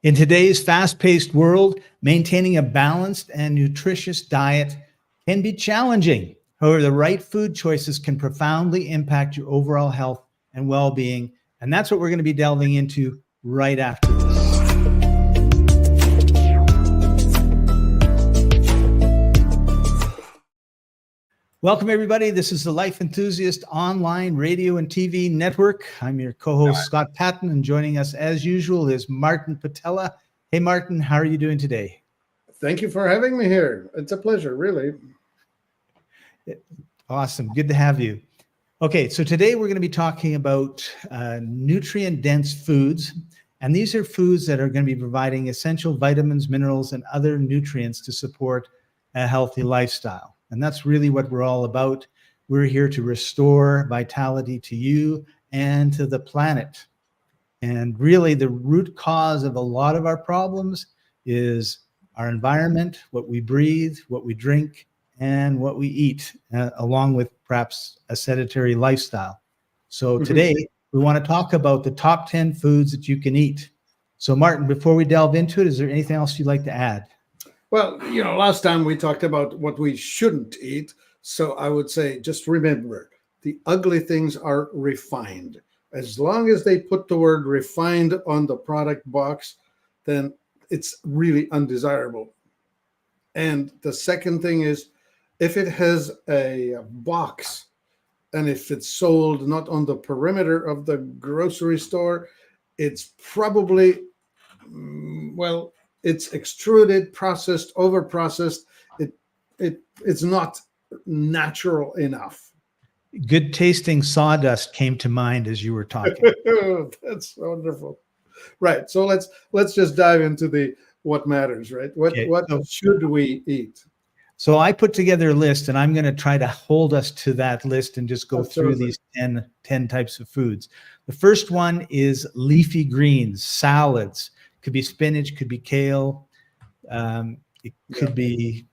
In today's fast-paced world, maintaining a balanced and nutritious diet can be challenging. However, the right food choices can profoundly impact your overall health and well-being. And that's what we're going to be delving into right after this. Welcome, everybody. This is the Life Enthusiast Online Radio and TV Network. I'm your co-host, Scott Patton, and joining us as usual is Martin Patella. Hey, Martin, how are you doing today? Thank you for having me here. It's a pleasure, really. Awesome. Good to have you. Okay, so today we're going to be talking about nutrient-dense foods, and these are foods that are going to be providing essential vitamins, minerals, and other nutrients to support a healthy lifestyle. And that's really what we're all about. We're here to restore vitality to you and to the planet. And really the root cause of a lot of our problems is our environment, what we breathe, what we drink, and what we eat, along with perhaps a sedentary lifestyle. So today we want to talk about the top 10 foods that you can eat. So Martin, before we delve into it, is there anything else you'd like to add? Well, last time we talked about what we shouldn't eat. So I would say, just remember, the ugly things are refined. As long as they put the word refined on the product box, then it's really undesirable. And the second thing is, if it has a box and if it's sold not on the perimeter of the grocery store, it's probably, it's extruded, processed, over-processed. It's not natural enough. Good tasting sawdust came to mind as you were talking. That's wonderful. Right. So let's just dive into what matters, right? What should we eat? So I put together a list, and I'm going to try to hold us to that list and just go through these 10 types of foods. The first one is leafy greens, salads. Could be spinach, could be kale, it could be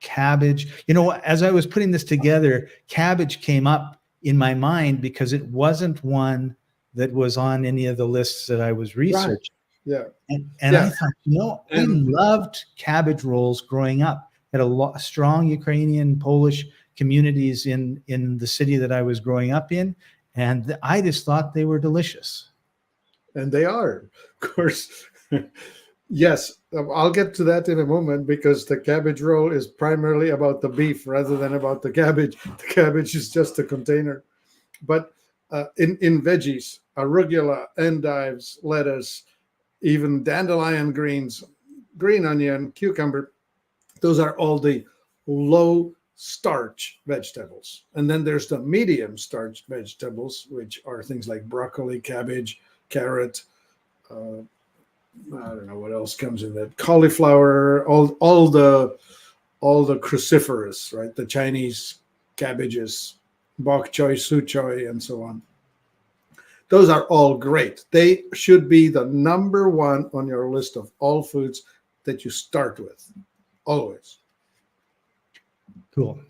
cabbage. As I was putting this together, cabbage came up in my mind because it wasn't one that was on any of the lists that I was researching. Right. Yeah. And I thought, I loved cabbage rolls growing up. Had a strong Ukrainian, Polish communities in the city that I was growing up in. And I just thought they were delicious. And they are, of course. Yes, I'll get to that in a moment, because the cabbage roll is primarily about the beef rather than about the cabbage. The cabbage is just a container. But in veggies, arugula, endives, lettuce, even dandelion greens, green onion, cucumber, those are all the low starch vegetables. And then there's the medium starch vegetables, which are things like broccoli, cabbage, carrot, I don't know what else comes in that, cauliflower, all the cruciferous, right? The Chinese cabbages, bok choy, su choy, and so on. Those are all great. They should be the number one on your list of all foods that you start with, always. Cool.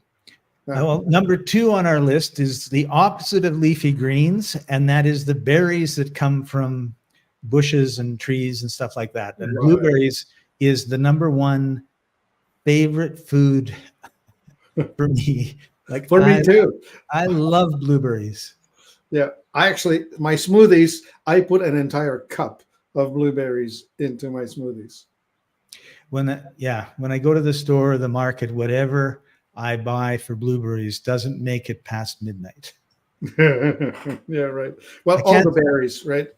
Well, number 2 on our list is the opposite of leafy greens, and that is the berries that come from bushes and trees and stuff like that. And blueberries is the number 1 favorite food for me. For me too. I love blueberries. Yeah, my smoothies, I put an entire cup of blueberries into my smoothies. When I go to the store or the market, whatever I buy for blueberries doesn't make it past midnight. Yeah, right. Well, all the berries, right?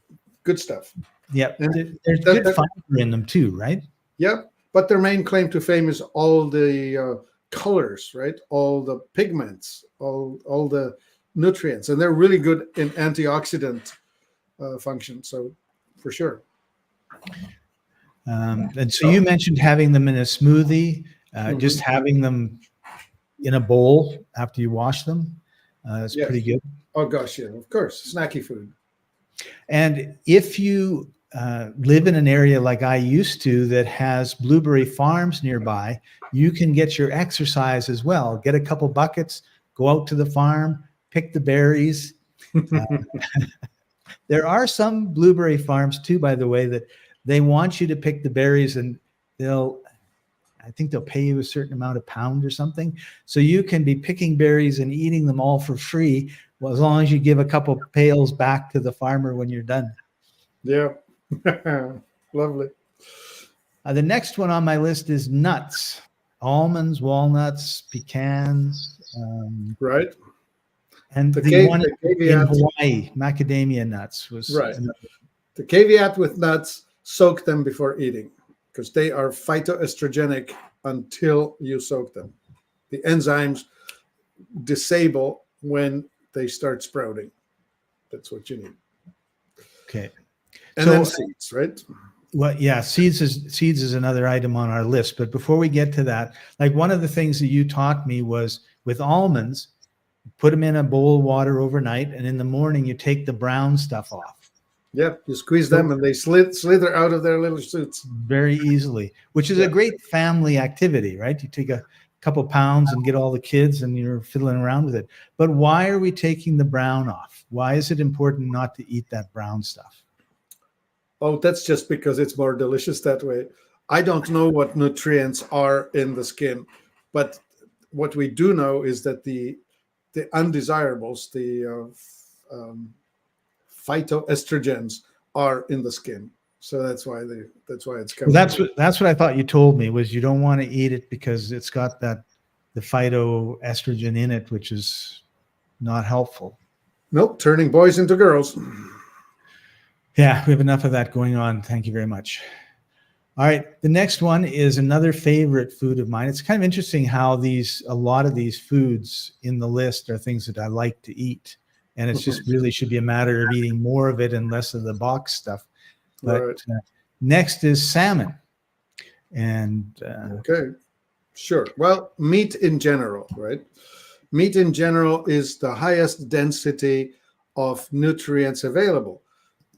Good stuff. Yeah, there's good fiber in them too, right? Yep, but their main claim to fame is all the colors, right? All the pigments, all the nutrients, and they're really good in antioxidant function. So, for sure. And so you mentioned having them in a smoothie, just having them in a bowl after you wash them. It's pretty good. Oh gosh, yeah, of course, snacky food. And if you live in an area like I used to that has blueberry farms nearby, you can get your exercise as well. Get a couple buckets, go out to the farm, pick the berries. There are some blueberry farms too, by the way, that they want you to pick the berries, and I think they'll pay you a certain amount of pound or something. So you can be picking berries and eating them all for free, well, as long as you give a couple pails back to the farmer when you're done. Yeah. Lovely. The next one on my list is nuts: almonds, walnuts, pecans, Right. and The, the one the in caveat, Hawaii, macadamia nuts was right. The caveat with nuts, soak them before eating because they are phytoestrogenic until you soak them. The enzymes disable when they start sprouting. That's what you need. okay. And So then seeds, right? well, yeah, seeds is another item on our list. But before we get to that, like one of the things that you taught me was with almonds, put them in a bowl of water overnight, and in the morning you take the brown stuff off. Yeah, you squeeze So them and they slither out of their little suits. very easily, which is Yeah. a great family activity, right? You take a couple pounds and get all the kids and you're fiddling around with it. But why are we taking the brown off? Why is it important not to eat that brown stuff? Oh, that's just because it's more delicious that way. I don't know what nutrients are in the skin, but what we do know is that the undesirables, the phytoestrogens, are in the skin. So that's why it's Well, coming. that's what I thought you told me, was you don't want to eat it because it's got the phytoestrogen in it, which is not helpful. Nope, turning boys into girls. Yeah, we have enough of that going on. Thank you very much. All right, the next one is another favorite food of mine. It's kind of interesting how a lot of these foods in the list are things that I like to eat, and it's just really should be a matter of eating more of it and less of the box stuff. But Right. Next is salmon, and Okay. Sure. Well, meat in general, right? Meat in general is the highest density of nutrients available.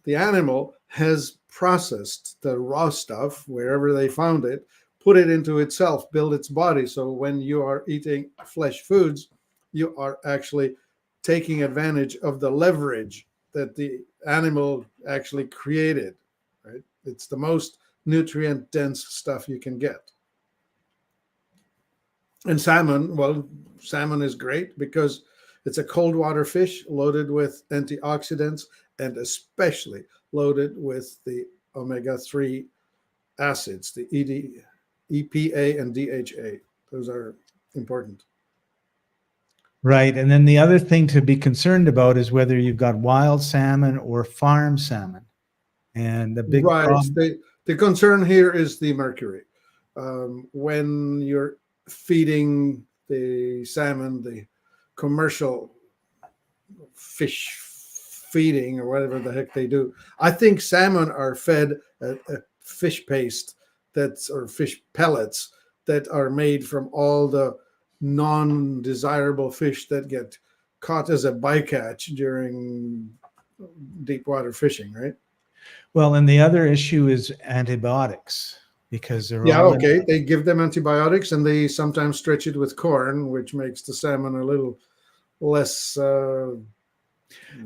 The animal has processed the raw stuff wherever they found it, put it into itself, build its body. So when you are eating flesh foods, you are actually taking advantage of the leverage that the animal actually created, right? It's the most nutrient dense stuff you can get. And salmon, well, salmon is great because it's a cold water fish loaded with antioxidants and especially loaded with the omega-3 acids, the EPA and DHA. Those are important. right. And then the other thing to be concerned about is whether you've got wild salmon or farm salmon. And the big Right. problem. The concern here is the mercury. When you're feeding the salmon, the commercial fish feeding or whatever the heck they do, I think salmon are fed a fish paste or fish pellets that are made from all the non-desirable fish that get caught as a bycatch during deep water fishing, right? Well, and the other issue is antibiotics, because they're Yeah, all okay. They give them antibiotics and they sometimes stretch it with corn, which makes the salmon a little less, I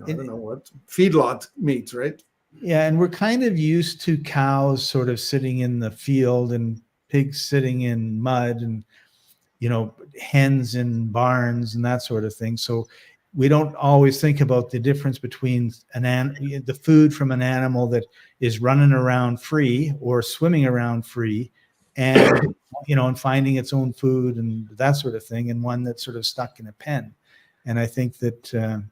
don't know what, feedlot meat, right? yeah, and we're kind of used to cows sort of sitting in the field and pigs sitting in mud and hens in barns and that sort of thing. So we don't always think about the difference between the food from an animal that is running around free or swimming around free, and and finding its own food and that sort of thing, and one that's sort of stuck in a pen. And I think that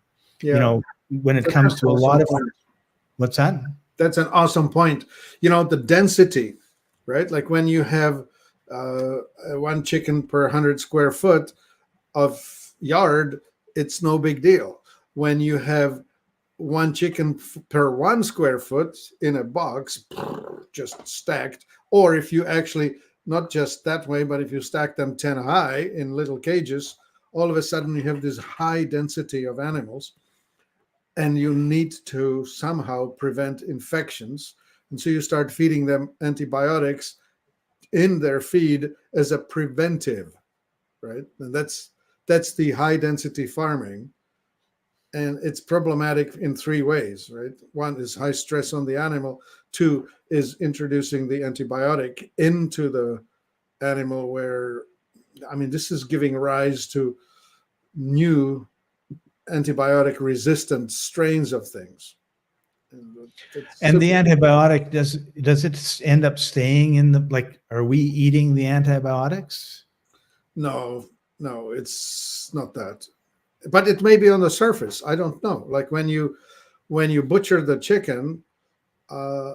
when it comes to a lot of what's that? That's an awesome point. The density, right? Like when you have one chicken per 100 square foot of yard, it's no big deal. When you have one chicken per 1 square foot in a box, just stacked, or if you actually, not just that way, but if you stack them 10 high in little cages, all of a sudden you have this high density of animals. And you need to somehow prevent infections. And so you start feeding them antibiotics in their feed as a preventive, right? And that's the high density farming. And it's problematic in three ways, right? One is high stress on the animal. Two is introducing the antibiotic into the animal, where, I mean, this is giving rise to new antibiotic resistant strains of things. And And the antibiotic, does it end up staying in the, like, are we eating the antibiotics? no, no, it's not that. But it may be on the surface. I don't know. Like when you butcher the chicken, uh,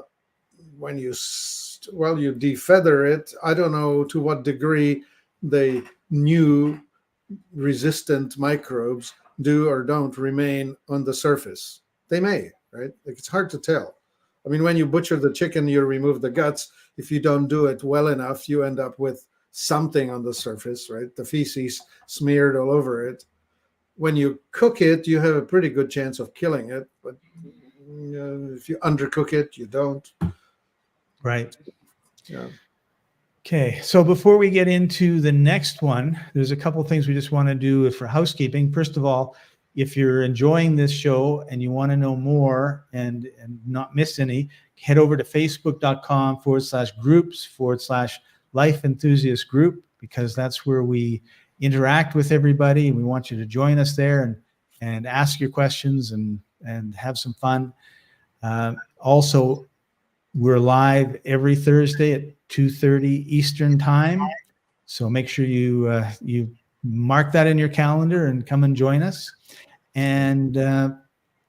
when you you defeather it. I don't know to what degree the new resistant microbes do or don't remain on the surface. They may, right? Like it's hard to tell. I mean, when you butcher the chicken, you remove the guts. If you don't do it well enough, you end up with something on the surface, right? The feces smeared all over it. When you cook it, you have a pretty good chance of killing it. But if you undercook it, you don't. Right. Yeah. Okay, so before we get into the next one, there's a couple things we just want to do for housekeeping. First of all, if you're enjoying this show and you want to know more and not miss any, head over to facebook.com/groups/life enthusiast group, because that's where we interact with everybody. We want you to join us there and ask your questions and have some fun. Also, we're live every Thursday at 2:30 Eastern time. So make sure you mark that in your calendar and come and join us. And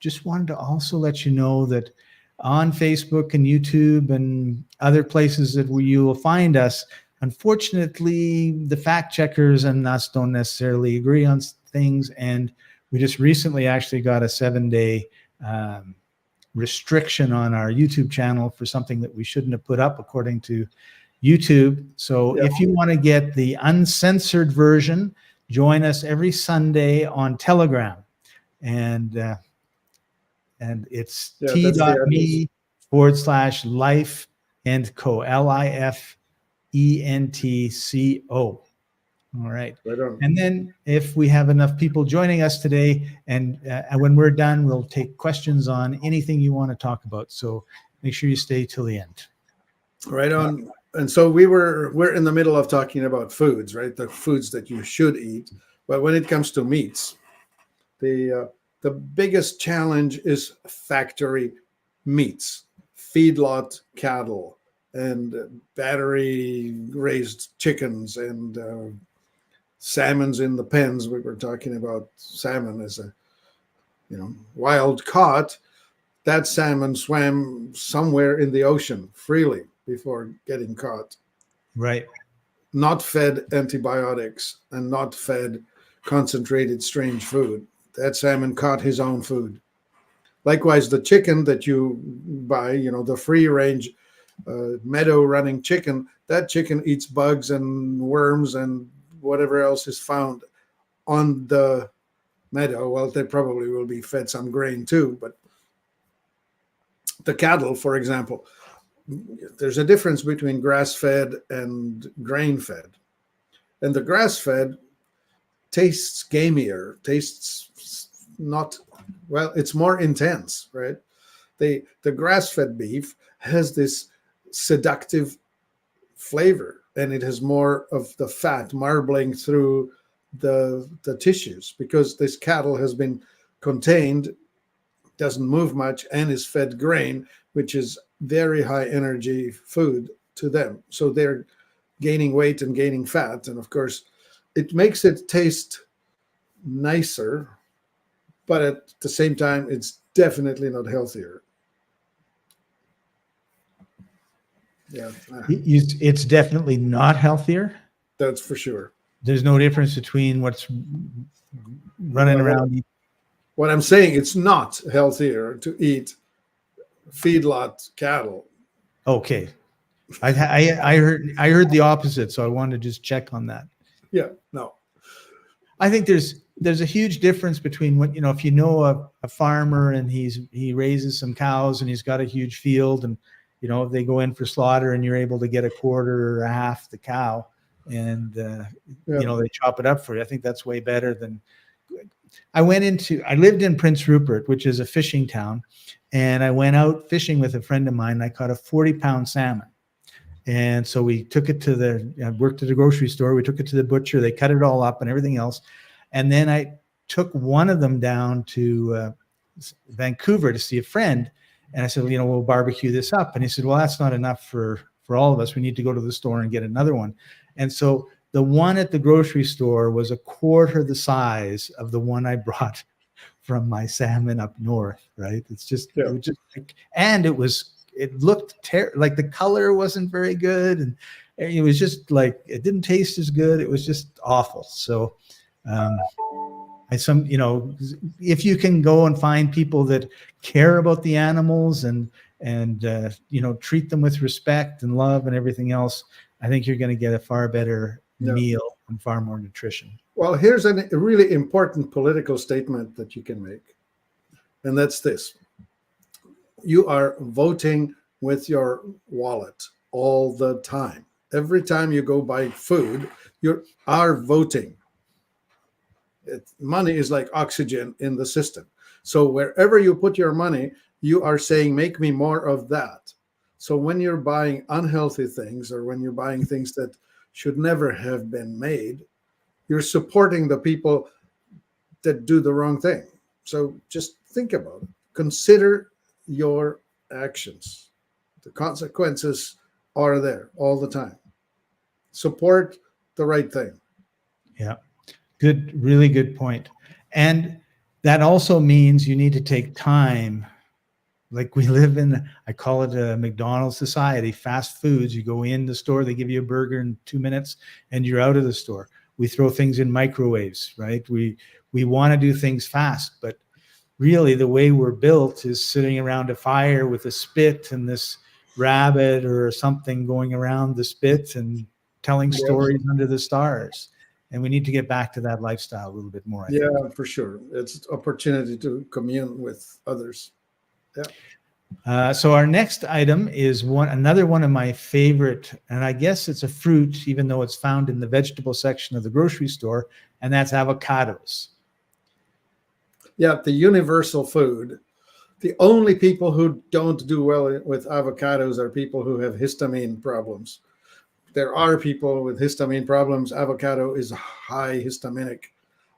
just wanted to also let you know that on Facebook and YouTube and other places that you will find us, unfortunately, the fact checkers and us don't necessarily agree on things. And we just recently actually got a 7-day restriction on our YouTube channel for something that we shouldn't have put up according to YouTube. So if you want to get the uncensored version, join us every Sunday on Telegram. And it's t.me/life and co, LIFENTCO. All right. And then if we have enough people joining us today, and when we're done, we'll take questions on anything you want to talk about. So make sure you stay till the end. Right on. And so we're in the middle of talking about foods, right? The foods that you should eat. But when it comes to meats, the biggest challenge is factory meats, feedlot cattle, and battery raised chickens, and salmons in the pens. We were talking about salmon as a, wild caught. That salmon swam somewhere in the ocean freely before getting caught. Right. Not fed antibiotics and not fed concentrated strange food. That salmon caught his own food. Likewise, the chicken that you buy, the free range meadow running chicken, that chicken eats bugs and worms and whatever else is found on the meadow. Well, they probably will be fed some grain too, but the cattle, for example, there's a difference between grass-fed and grain-fed. And the grass-fed tastes gamier, tastes not, well, it's more intense, right? The grass-fed beef has this seductive flavor, and it has more of the fat marbling through the tissues, because this cattle has been contained, doesn't move much, and is fed grain, which is very high energy food to them. So they're gaining weight and gaining fat. And of course, it makes it taste nicer, but at the same time, it's definitely not healthier. Yeah. It's definitely not healthier. That's for sure. There's no difference between what's running around. What I'm saying, it's not healthier to eat feedlot cattle. Okay. I heard the opposite, so I wanted to just check on that. Yeah, no. I think there's a huge difference between what, if you know a farmer and he raises some cows and he's got a huge field, and they go in for slaughter and you're able to get a quarter or a half the cow, and they chop it up for you. I think that's way better than I lived in Prince Rupert, which is a fishing town, and I went out fishing with a friend of mine. And I caught a 40-pound salmon. And so we took it I worked at a grocery store. We took it to the butcher. They cut it all up and everything else. And then I took one of them down to Vancouver to see a friend. And I said, we'll barbecue this up. And he said, well, that's not enough for all of us. We need to go to the store and get another one. And so the one at the grocery store was a quarter the size of the one I brought from my salmon up north, right? It was just like, and it looked like the color wasn't very good. And it was just like, it didn't taste as good. It was just awful. So, if you can go and find people that care about the animals and treat them with respect and love and everything else, I think you're going to get a far better meal and far more nutrition. Well, here's a really important political statement that you can make, and that's this. You are voting with your wallet all the time. Every time you go buy food, you are voting. Money is like oxygen in the system. So wherever you put your money, you are saying, make me more of that. So when you're buying unhealthy things, or when you're buying things that should never have been made, you're supporting the people that do the wrong thing. So just think about it. Consider your actions. The consequences are there all the time. Support the right thing. Yeah. Good, really good point. And that also means you need to take time. Like we live in, I call it a McDonald's society, fast foods. You go in the store, they give you a burger in 2 minutes and you're out of the store. We throw things in microwaves, right? We want to do things fast, but really the way we're built is sitting around a fire with a spit and this rabbit or something going around the spit and telling stories under the stars. And we need to get back to that lifestyle a little bit more. I think. For sure. It's an opportunity to commune with others. Yeah. So our next item is another one of my favorite, and I guess it's a fruit, even though it's found in the vegetable section of the grocery store, and that's avocados. Yeah, the universal food. The only people who don't do well with avocados are people who have histamine problems. There are people with histamine problems. Avocado is high histaminic.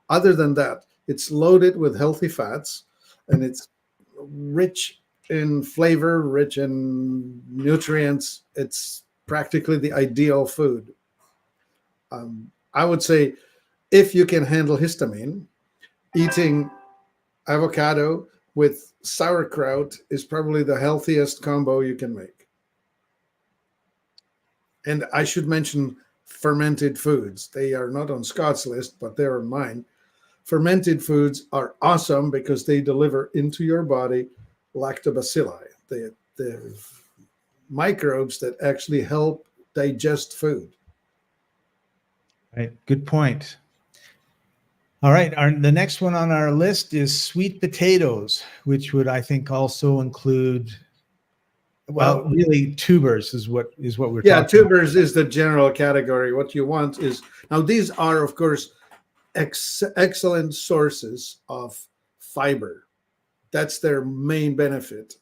Other than that, it's loaded with healthy fats, and it's rich in flavor, rich in nutrients. It's practically the ideal food. I would say if you can handle histamine, eating avocado with sauerkraut is probably the healthiest combo you can make. And I should mention fermented foods. They are not on Scott's list, but they're on mine. Fermented foods are awesome because they deliver into your body lactobacilli, the microbes that actually help digest food. Right. Good point. All right. The next one on our list is sweet potatoes, which would, I think, also include, really tubers is what we're talking about. Yeah, tubers is the general category. What you want is, now these are, of course, excellent sources of fiber. That's their main benefit.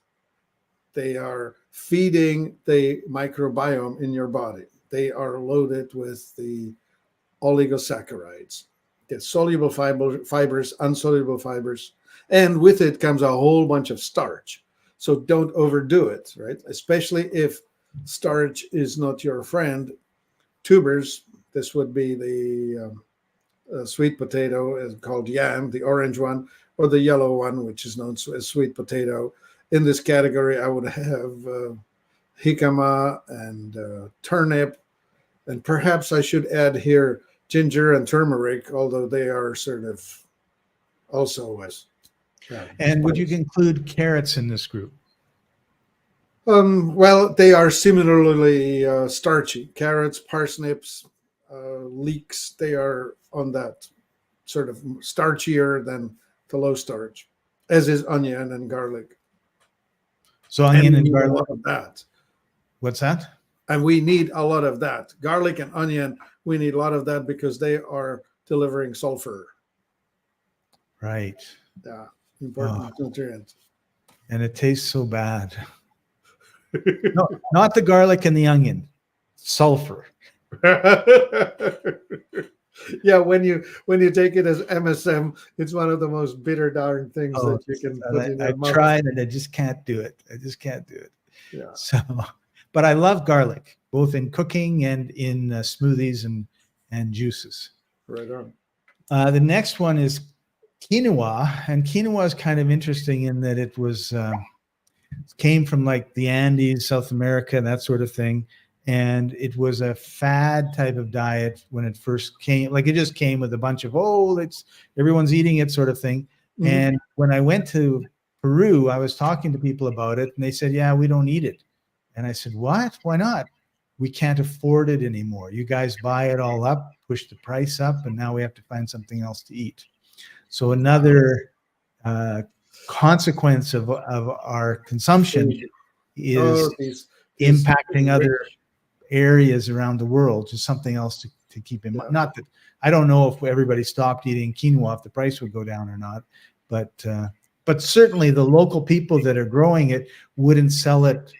They are feeding the microbiome in your body. They are loaded with the oligosaccharides, the soluble fibers, insoluble fibers, and with it comes a whole bunch of starch. So don't overdo it, right? Especially if starch is not your friend. Tubers, this would be the sweet potato, is called yam, the orange one, or the yellow one, which is known as sweet potato. In this category, I would have jicama and turnip, and perhaps I should add here ginger and turmeric, although they are sort of also as. And would you include carrots in this group? Well, they are similarly starchy. Carrots, parsnips, leeks, they are on that sort of starchier than the low starch, as is onion and garlic. So onion and garlic. A lot of that. What's that? And we need a lot of that. Garlic and onion, we need a lot of that because they are delivering sulfur. Right. Yeah, Oh, important nutrient. and it tastes so bad. No, not the garlic and the onion, sulfur. Yeah, when you take it as MSM, it's one of the most bitter darn things Oh, that you can and put in your I've mouth. tried and I just can't do it. I just can't do it. Yeah, So, but I love garlic, both in cooking and in smoothies and juices. right on. The next one is quinoa, and quinoa is kind of interesting in that it was came from like the Andes, South America, that sort of thing. And it was a fad type of diet when it first came. Like it just came with a bunch of, oh, it's everyone's eating it sort of thing. Mhm. And when I went to Peru, I was talking to people about it and they said, yeah, we don't eat it. And I said, what? Why not? We can't afford it anymore. You guys buy it all up, push the price up, and now we have to find something else to eat. So another uh, consequence of our consumption Food. is Oh, these impacting other rich. areas around the world. Just something else to keep in mind. Yeah. Not that I don't know if everybody stopped eating quinoa, if the price would go down or not, but certainly the local people that are growing it wouldn't sell it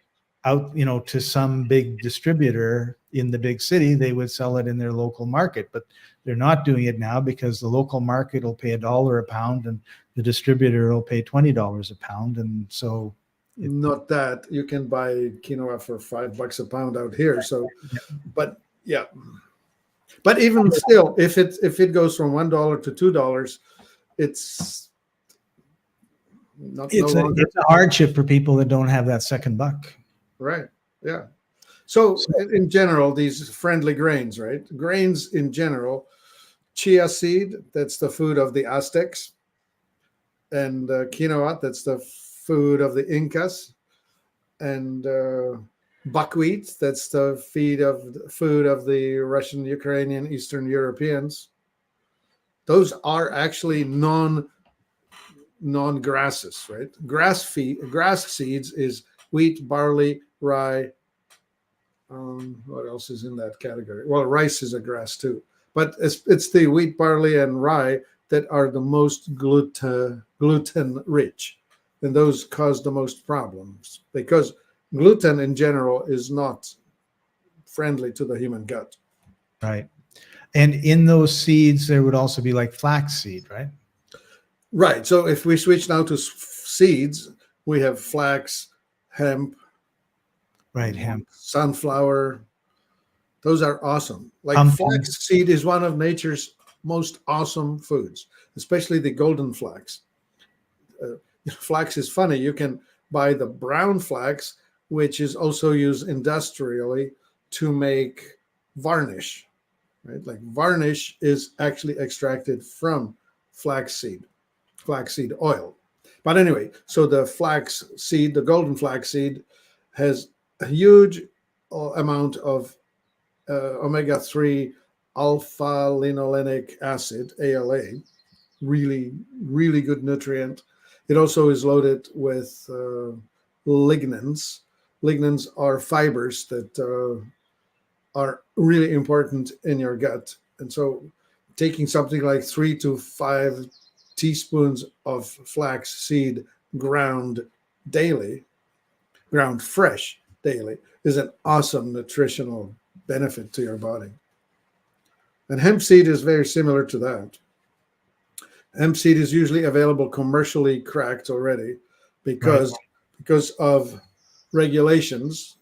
out, to some big distributor in the big city. They would sell it in their local market, but they're not doing it now because the local market will pay $1 a pound and the distributor will pay $20 a pound. And so Not that you can buy quinoa for $5 a pound out here. So, but yeah, but even still, if it goes from $1 to $2, it's not no longer it's a hardship for people that don't have that second buck. right. Yeah. So So, in general, these friendly grains, right? Grains in general, chia seed, that's the food of the Aztecs, and quinoa, that's the food of the Incas, and buckwheat, that's the food of the Russian, Ukrainian, Eastern Europeans. Those are actually non grasses, right? Grass seeds is wheat, barley, rye. What else is in that category? Well, rice is a grass too, but it's the wheat, barley, and rye that are the most gluten rich, and those cause the most problems because gluten in general is not friendly to the human gut. right. And in those seeds, there would also be like flaxseed, right? Right. So if we switch now to seeds, we have flax, hemp, Right. Hemp. sunflower. Those are awesome. Like Pumpkin. flax seed is one of nature's most awesome foods, especially the golden flax. Flax is funny. You can buy the brown flax, which is also used industrially to make varnish, right? Like varnish is actually extracted from flaxseed oil. But anyway, so the flax seed, the golden flax seed, has a huge amount of omega-3 alpha linolenic acid, ALA, really, really good nutrient. It also is loaded with lignans. Lignans are fibers that are really important in your gut. And so taking something like 3 to 5 teaspoons of flax seed ground daily, ground fresh daily, is an awesome nutritional benefit to your body. And hemp seed is very similar to that. Hemp seed is usually available commercially cracked already Right. because of regulations.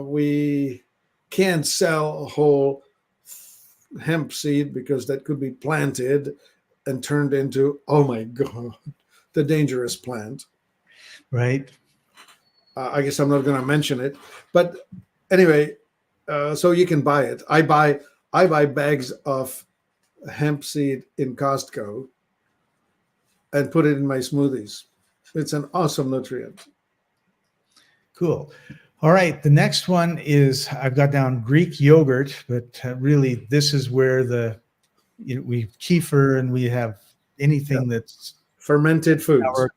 We can't sell a whole hemp seed because that could be planted and turned into, oh my god, the dangerous plant. Right. I guess I'm not going to mention it, but anyway, so you can buy it. I buy bags of hemp seed in Costco and put it in my smoothies. It's an awesome nutrient. Cool. All right. The next one is I've got down Greek yogurt, but really this is where we kefir and we have Yeah. anything that's Fermented foods. sour,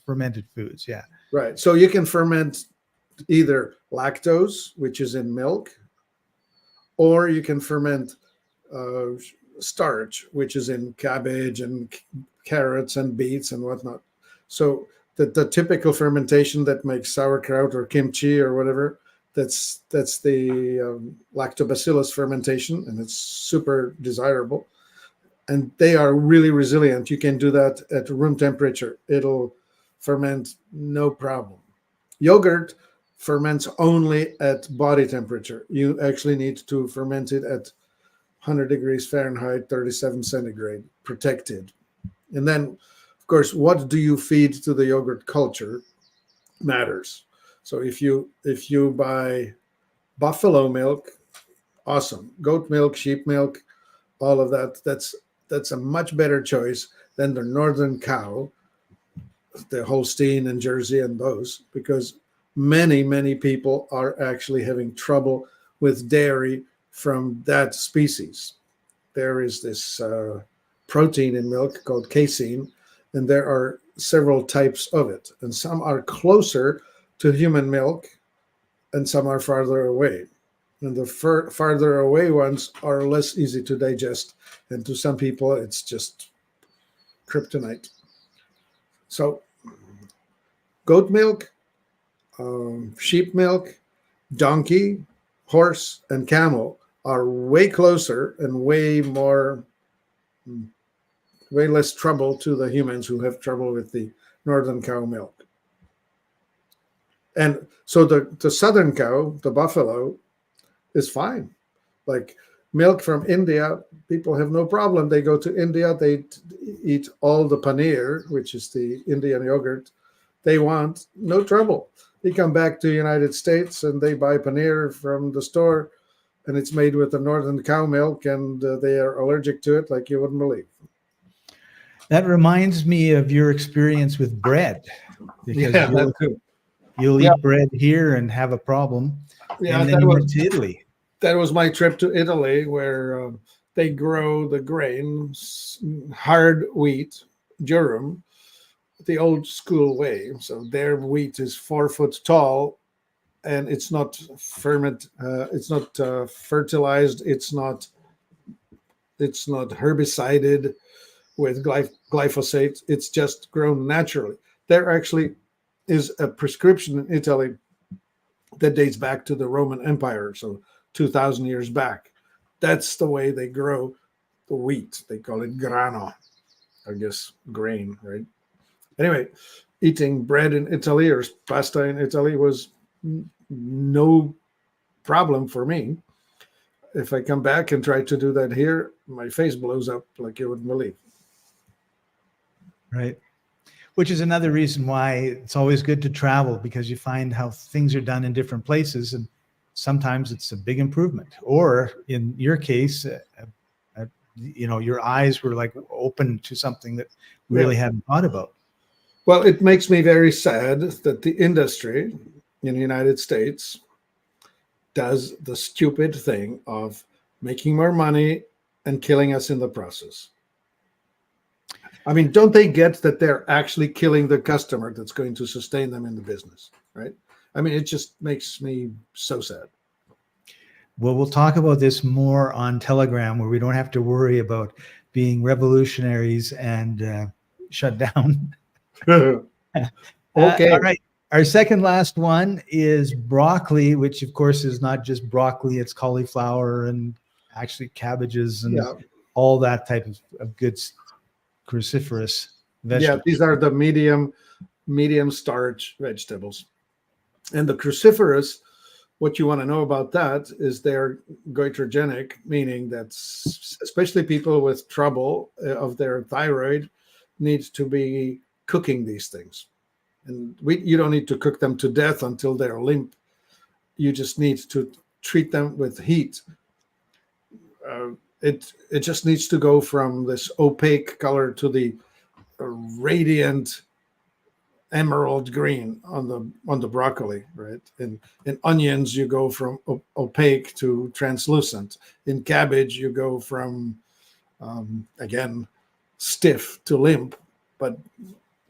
fermented foods. Yeah. Right. So you can ferment either lactose, which is in milk, or you can ferment uh, starch, which is in cabbage and carrots and beets and whatnot. So the typical fermentation that makes sauerkraut or kimchi or whatever, that's the lactobacillus fermentation, and it's super desirable. And they are really resilient. You can do that at room temperature. It'll ferment no problem. Yogurt ferments only at body temperature. You actually need to ferment it at 100 degrees Fahrenheit, 37 centigrade, protected. And then, of course, what do you feed to the yogurt culture matters. So if you buy buffalo milk, awesome. Goat milk, sheep milk, all of that, that's a much better choice than the northern cow, the Holstein and Jersey and those, because many people are actually having trouble with dairy from that species. There is this protein in milk called casein, and there are several types of it, and some are closer to human milk and some are farther away. And the farther away ones are less easy to digest, and to some people it's just kryptonite. So goat milk, sheep milk, donkey, horse, and camel are way closer and way less trouble to the humans who have trouble with the northern cow milk. And so the southern cow, the buffalo, is fine. Like milk from India, people have no problem. They go to India, they eat all the paneer, which is the Indian yogurt they want, no trouble. They come back to the United States and they buy paneer from the store, and it's made with the northern cow milk, and they are allergic to it like you wouldn't believe. That reminds me of your experience with bread, because you'll eat bread here and have a problem. Yeah, and then you went to Italy. That was my trip to Italy, where they grow the grain, hard wheat, durum, the old school way. So their wheat is 4 foot tall, and it's not fermented. It's not fertilized. It's not herbicided with glyphosate. It's just grown naturally. There actually is a prescription in Italy that dates back to the Roman Empire, so 2,000 years back. That's the way they grow the wheat. They call it grano, I guess, grain, right? Anyway, eating bread in Italy or pasta in Italy was no problem for me. If I come back and try to do that here, my face blows up like you wouldn't believe. Right. Which is another reason why it's always good to travel, because you find how things are done in different places, and sometimes it's a big improvement. Or in your case, your eyes were like open to something that we really hadn't thought about. Well, it makes me very sad that the industry in the United States does the stupid thing of making more money and killing us in the process. I mean, don't they get that they're actually killing the customer that's going to sustain them in the business, right? I mean, it just makes me so sad. Well, we'll talk about this more on Telegram, where we don't have to worry about being revolutionaries and shut down. Okay. All right. Our second last one is broccoli, which of course is not just broccoli, it's cauliflower and actually cabbages and all that type of good cruciferous vegetables. Yeah, these are the medium starch vegetables. And the cruciferous, what you want to know about that is they're goitrogenic, meaning that especially people with trouble of their thyroid need to be cooking these things. And you don't need to cook them to death until they're limp. You just need to treat them with heat. It just needs to go from this opaque color to the radiant emerald green on the broccoli, right? In onions, you go from opaque to translucent. In cabbage, you go from again stiff to limp, but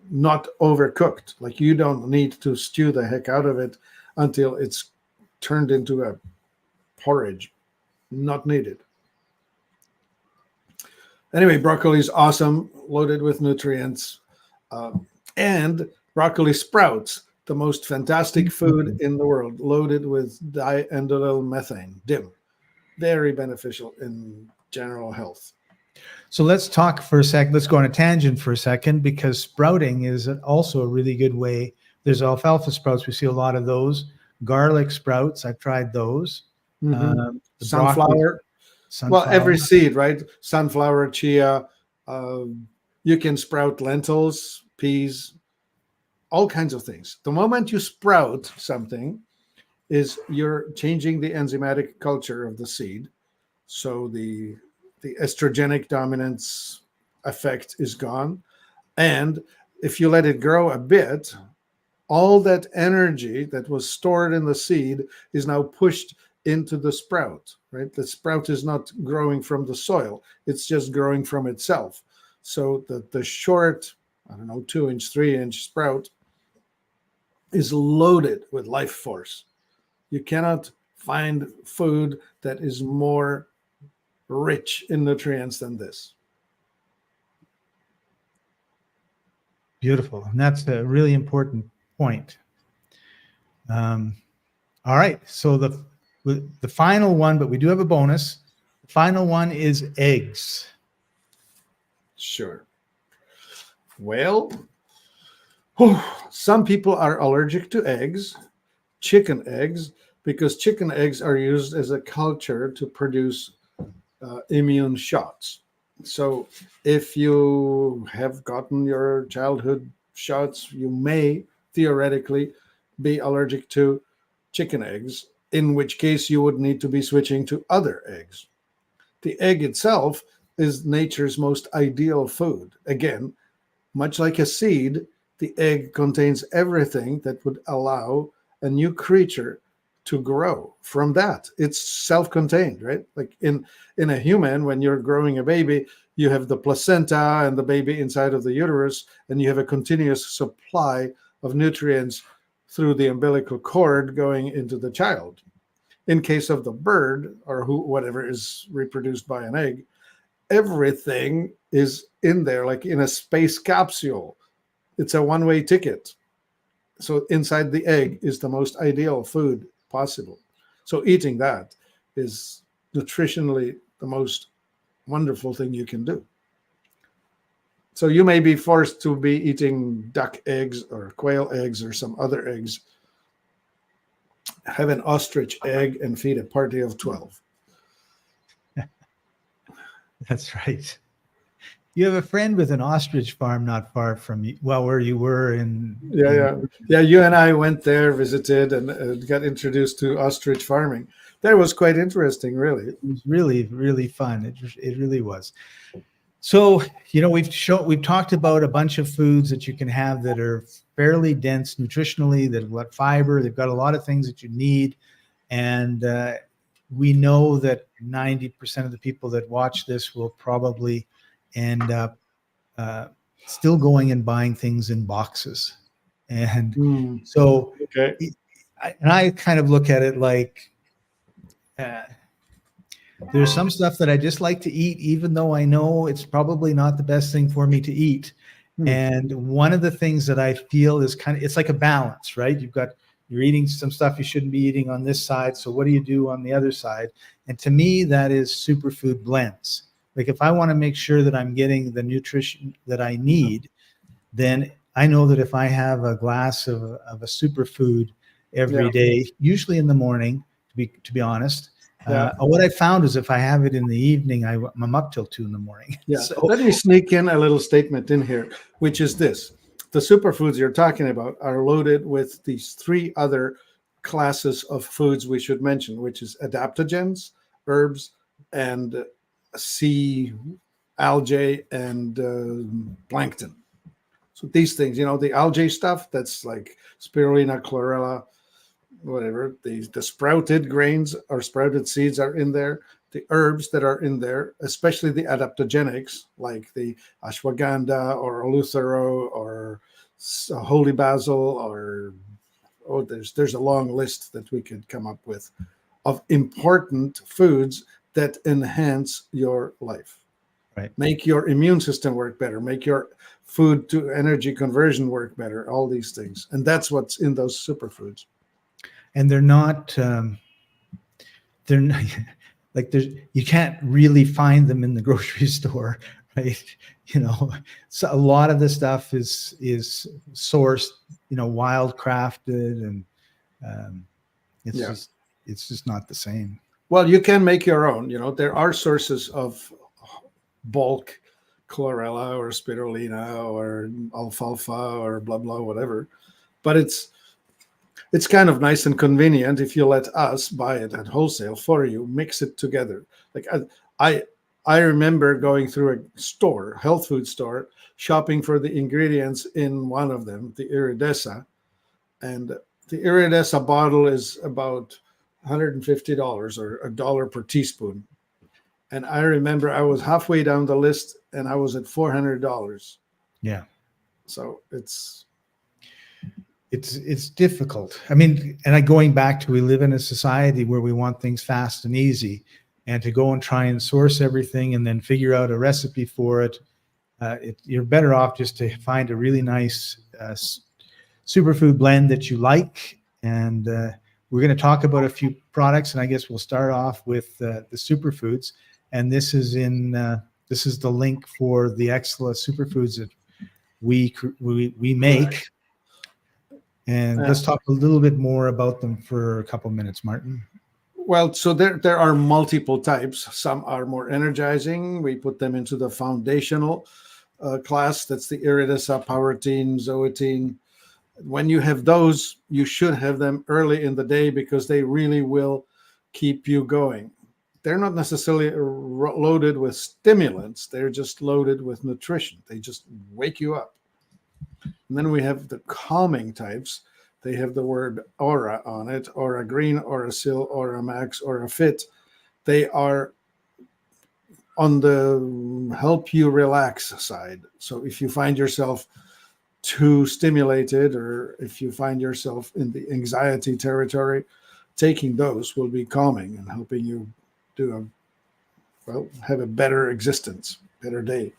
not overcooked. Like, you don't need to stew the heck out of it until it's turned into a porridge. Not needed. Anyway, broccoli is awesome, loaded with nutrients. And broccoli sprouts, the most fantastic food Mhm. in the world, loaded with diendolyl methane, DIM. Very beneficial in general health. So let's talk for a sec. Let's go on a tangent for a second because sprouting is also a really good way. There's alfalfa sprouts. We see a lot of those. Garlic sprouts. I've tried those. Hmm. The broccoli, Sunflower, well, sunflower. every seed, right? Sunflower, chia. You can sprout lentils, peas, all kinds of things. The moment you sprout something, is you're changing the enzymatic culture of the seed. So the estrogenic dominance effect is gone. And if you let it grow a bit, all that energy that was stored in the seed is now pushed into the sprout, right? The sprout is not growing from the soil, it's just growing from itself. So the short, I don't know, 2 inch, 3 inch sprout is loaded with life force. You cannot find food that is more rich in nutrients than this. Beautiful. And that's a really important point. Um, all right. So the final one, but we do have a bonus. The final one is eggs. Sure. Well, some people are allergic to eggs, chicken eggs, because chicken eggs are used as a culture to produce immune shots. So if you have gotten your childhood shots, you may theoretically be allergic to chicken eggs, in which case you would need to be switching to other eggs. The egg itself is nature's most ideal food. Again, much like a seed, the egg contains everything that would allow a new creature to grow from that. It's self-contained, right? Like in a human, when you're growing a baby, you have the placenta and the baby inside of the uterus, and you have a continuous supply of nutrients through the umbilical cord going into the child. In case of the bird or whatever is reproduced by an egg, everything is in there like in a space capsule. It's a one-way ticket. So inside the egg is the most ideal food possible. So eating that is nutritionally the most wonderful thing you can do. So you may be forced to be eating duck eggs or quail eggs or some other eggs. Have an ostrich egg and feed a party of 12. That's right. You have a friend with an ostrich farm not far from you. Well, where you were Yeah, in yeah, yeah. You and I went there, visited, and got introduced to ostrich farming. That was quite interesting, really. it was really, really fun. It really was. So, you know, we've talked about a bunch of foods that you can have that are fairly dense nutritionally, that have got fiber, they've got a lot of things that you need. And we know that 90% of the people that watch this will probably end up uh, still going and buying things in boxes. And Hmm. so, Okay. and I kind of look at it like, uh, there's some stuff that I just like to eat, even though I know it's probably not the best thing for me to eat. Hmm. And one of the things that I feel is it's like a balance, right? You're eating some stuff you shouldn't be eating on this side. So what do you do on the other side? And to me, that is superfood blends. Like if I want to make sure that I'm getting the nutrition that I need, then I know that if I have a glass of a superfood Yeah. every day, usually in the morning, to be honest, Yeah. what I found is if I have it in the evening, I'm up till 2 in the morning. Yeah. So Let me sneak in a little statement in here, which is this: the superfoods you're talking about are loaded with these three other classes of foods we should mention, which is adaptogens, herbs, and sea algae and plankton. So these things, the algae stuff, that's like spirulina, chlorella, whatever. The sprouted grains or sprouted seeds are in there. The herbs that are in there, especially the adaptogenics, like the ashwagandha or eleuthero or holy basil, or there's a long list that we could come up with of important foods that enhance your life. Right. make your immune system work better, make your food to energy conversion work better, all these things. And that's what's in those superfoods. And they're not, like you can't really find them in the grocery store, right? So a lot of the stuff is sourced, wild crafted, and it's Yeah. just not the same. Well, you can make your own. There are sources of bulk chlorella or spirulina or alfalfa or blah blah whatever, but it's kind of nice and convenient if you let us buy it at wholesale for you, mix it together. Like I remember going through a store, health food store, shopping for the ingredients in one of them, the iridescent, and the iridescent bottle is about $150 or $1 per teaspoon. And I remember I was halfway down the list and I was at $400. Yeah. So it's difficult. I mean, and going back to, we live in a society where we want things fast and easy, and to go and try and source everything and then figure out a recipe for it, you're better off just to find a really nice superfood blend that you like. And we're going to talk about a few products, and I guess we'll start off with the superfoods. And this is the link for the Exsula Superfoods that we make. And let's talk a little bit more about them for a couple minutes, Martin. Well, so there are multiple types. Some are more energizing. We put them into the foundational class. That's the iridescent, Powertine, Zoetine. When you have those, you should have them early in the day because they really will keep you going. They're not necessarily loaded with stimulants. They're just loaded with nutrition. They just wake you up. And then we have the calming types. They have the word aura on it, Aura Green, Aura Sil, Aura Max, Aura Fit. They are on the help you relax side. So if you find yourself too stimulated, or if you find yourself in the anxiety territory, taking those will be calming and helping you have a better existence, better day.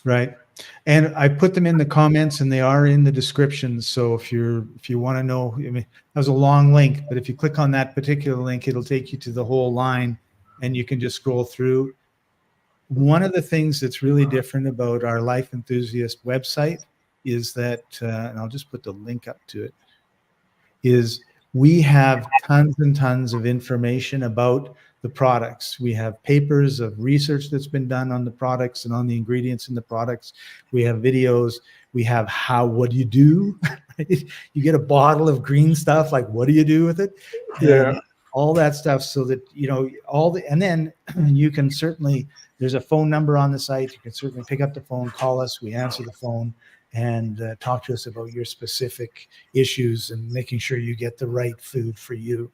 Right. And I put them in the comments, and they are in the description. So if you want to know, I mean, that was a long link, but if you click on that particular link, it'll take you to the whole line, and you can just scroll through. One of the things that's really different about our Life Enthusiast website is that, and I'll just put the link up to it, is we have tons and tons of information about the products. We have papers of research that's been done on the products and on the ingredients in the products. We have videos. We have what do you do? You get a bottle of green stuff, like what do you do with it? Yeah. And all that stuff, so that, and then you can certainly, there's a phone number on the site. You can certainly pick up the phone, call us. We answer the phone, and talk to us about your specific issues and making sure you get the right food for you.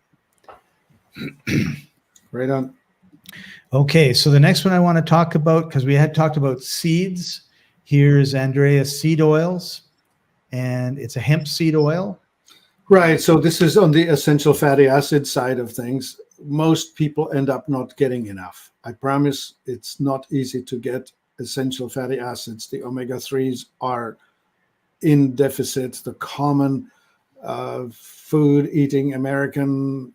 Right on. Okay, so the next one I want to talk about, because we had talked about seeds. Here's Andreas seed oils, and it's a hemp seed oil. Right. So this is on the essential fatty acid side of things. Most people end up not getting enough. I promise it's not easy to get essential fatty acids. The omega-3s are in deficit. The common food eating American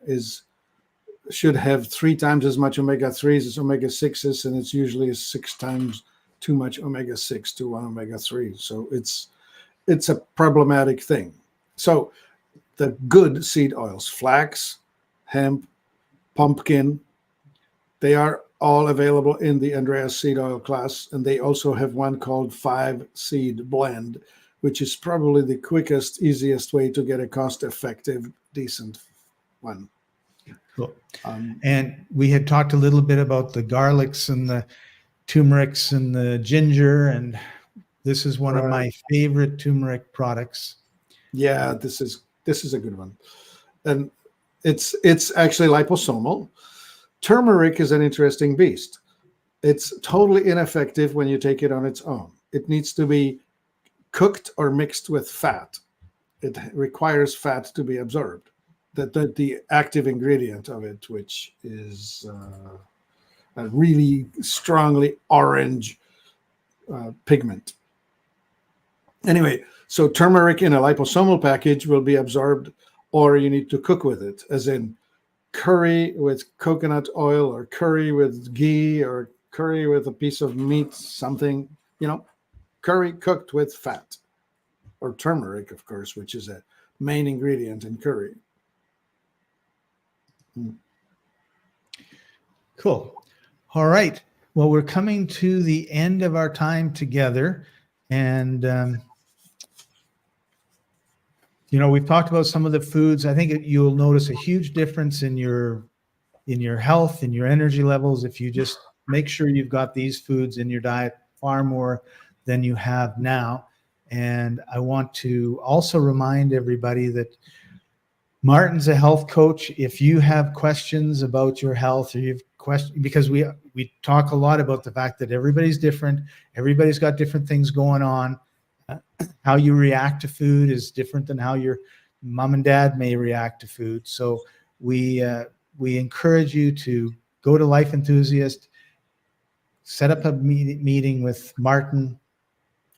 should have 3 times as much omega-3s as omega-6s, and it's usually 6 times too much omega-6 to 1 omega-3. So it's a problematic thing. So the good seed oils, flax, hemp, pumpkin, they are all available in the Andreas seed oil class, and they also have one called 5-seed blend, which is probably the quickest, easiest way to get a cost-effective, decent one. Cool. And we had talked a little bit about the garlics and the turmerics and the ginger, and this is one of my favorite turmeric products. Yeah, this is a good one, and it's actually liposomal. Turmeric is an interesting beast. It's totally ineffective when you take it on its own. It needs to be cooked or mixed with fat. It requires fat to be absorbed. The active ingredient of it, which is a really strongly orange pigment. Anyway, so turmeric in a liposomal package will be absorbed, or you need to cook with it, as in curry with coconut oil, or curry with ghee, or curry with a piece of meat, something, curry cooked with fat, or turmeric, of course, which is a main ingredient in curry. Cool. All right. Well, we're coming to the end of our time together, and we've talked about some of the foods. I think you'll notice a huge difference in your health, in your energy levels, if you just make sure you've got these foods in your diet far more than you have now. And I want to also remind everybody that Martin's a health coach. If you have questions about your health, or you've questions, because we talk a lot about the fact that everybody's different, everybody's got different things going on. How you react to food is different than how your mom and dad may react to food. So we encourage you to go to Life Enthusiast, set up a meeting with Martin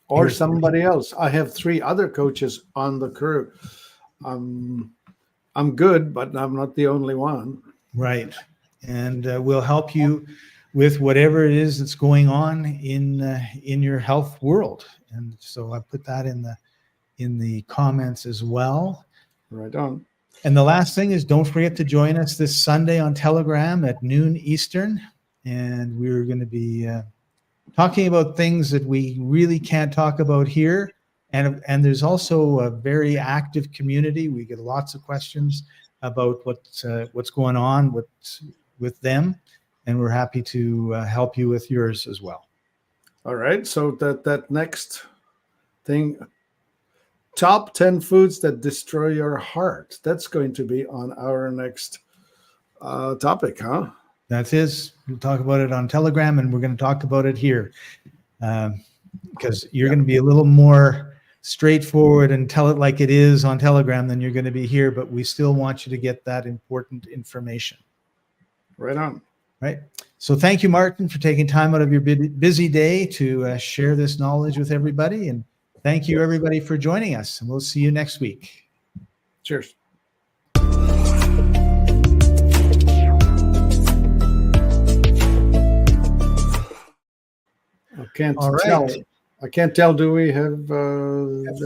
or somebody else. I have 3 other coaches on the crew. I'm good, but I'm not the only one. Right. And we'll help you with whatever it is that's going on in your health world. And so I put that in the comments as well. Right on. And the last thing is, don't forget to join us this Sunday on Telegram at noon Eastern. And we're going to be talking about things that we really can't talk about here. And there's also a very active community. We get lots of questions about what's going on with them. And we're happy to help you with yours as well. All right. So that next thing, top 10 foods that destroy your heart. That's going to be on our next topic, huh? That is. We'll talk about it on Telegram, and we're going to talk about it here because you're going to be a little more straightforward and tell it like it is on Telegram than you're going to be here, but we still want you to get that important information. Right on. Right. So thank you, Martin, for taking time out of your busy day to share this knowledge with everybody. And thank you, everybody, for joining us. And we'll see you next week. Cheers. I can't tell. Do we have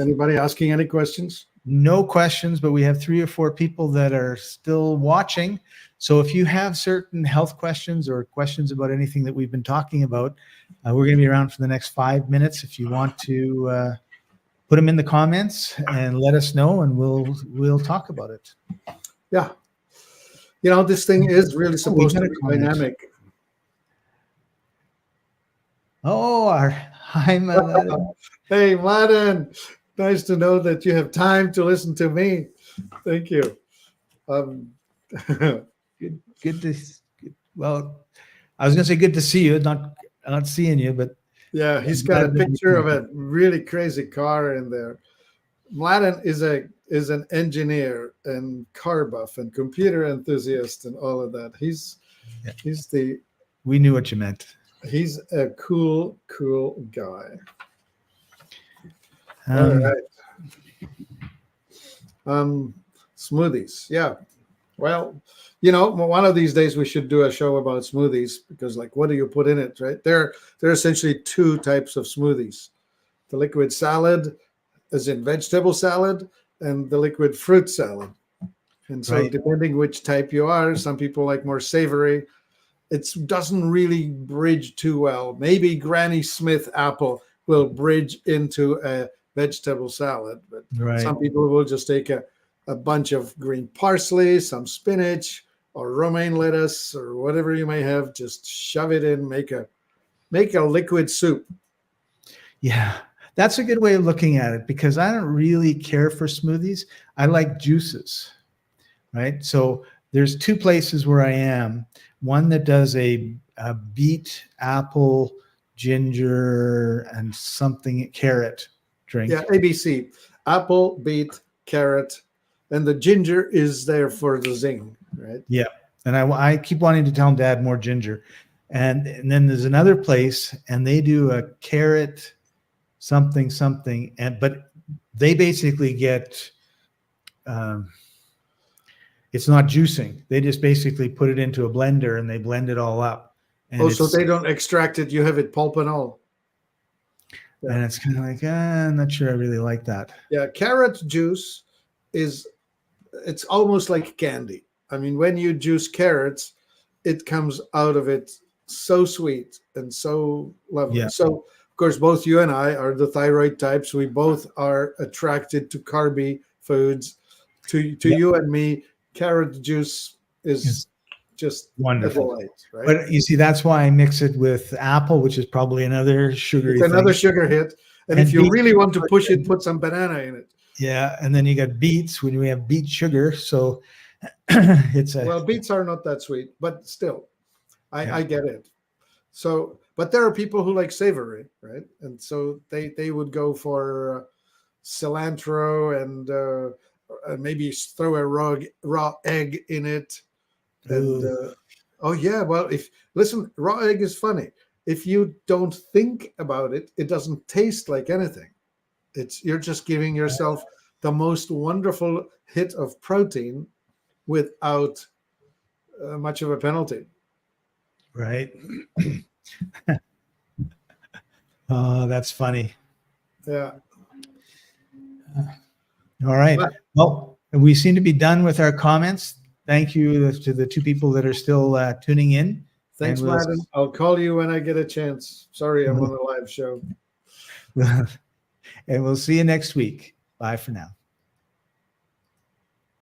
anybody asking any questions? No questions, but we have 3 or 4 people that are still watching. So if you have certain health questions or questions about anything that we've been talking about, we're going to be around for the next 5 minutes. If you want to put them in the comments and let us know, and we'll talk about it. Yeah. This thing is really supposed to be dynamic. Oh, hi, Mladen. Hey, Mladen. Nice to know that you have time to listen to me. Thank you. Good to. Well, I was going to say good to see you. Not seeing you, but yeah, he's got a picture of a really crazy car in there. Mladen is an engineer and car buff and computer enthusiast and all of that. He's the. We knew what you meant. He's a cool guy. All right. Smoothies. Yeah. Well, one of these days we should do a show about smoothies, because what do you put in it, right? There are essentially 2 types of smoothies. The liquid salad, as in vegetable salad, and the liquid fruit salad. And so depending which type you are, some people like more savory. It doesn't really bridge too well. Maybe Granny Smith apple will bridge into a vegetable salad, but some people will just take a bunch of green parsley, some spinach, or romaine lettuce, or whatever you may have, just shove it in, make a liquid soup. Yeah, that's a good way of looking at it, because I don't really care for smoothies. I like juices, right? So there's 2 places where I am. One that does a beet, apple, ginger, and something carrot drink. Yeah, ABC. Apple, beet, carrot, and the ginger is there for the zing, right? Yeah, and I keep wanting to tell him to add more ginger. And then there's another place, and they do a carrot something something, but they basically get it's not juicing. They just basically put it into a blender and they blend it all up. And So they don't extract it. You have it pulp and all. Yeah. And it's kind of like, I'm not sure I really like that. Yeah, carrot juice it's almost like candy. I mean, when you juice carrots, it comes out of it so sweet and so lovely. Yeah. So, of course, both you and I are the thyroid types. We both are attracted to carby foods. To you and me, carrot juice is just wonderful, a delight, right? But you see, that's why I mix it with apple, which is probably another sugary It's another thing. sugar hit. And if you really want to push it, put some banana in it. Yeah, and then you got beets when we have beet sugar. So it's well, beets are not that sweet, but still, I get it. So, but there are people who like savory, right? And so they would go for cilantro and maybe throw a raw egg in it. And oh yeah, well, listen, raw egg is funny. If you don't think about it, it doesn't taste like anything. You're just giving yourself the most wonderful hit of protein without much of a penalty. Right. Oh, that's funny. Yeah. All right. Well, we seem to be done with our comments. Thank you to the two people that are still tuning in. Thanks, Madden. I'll call you when I get a chance. Sorry, I'm on a live show. And we'll see you next week. Bye for now.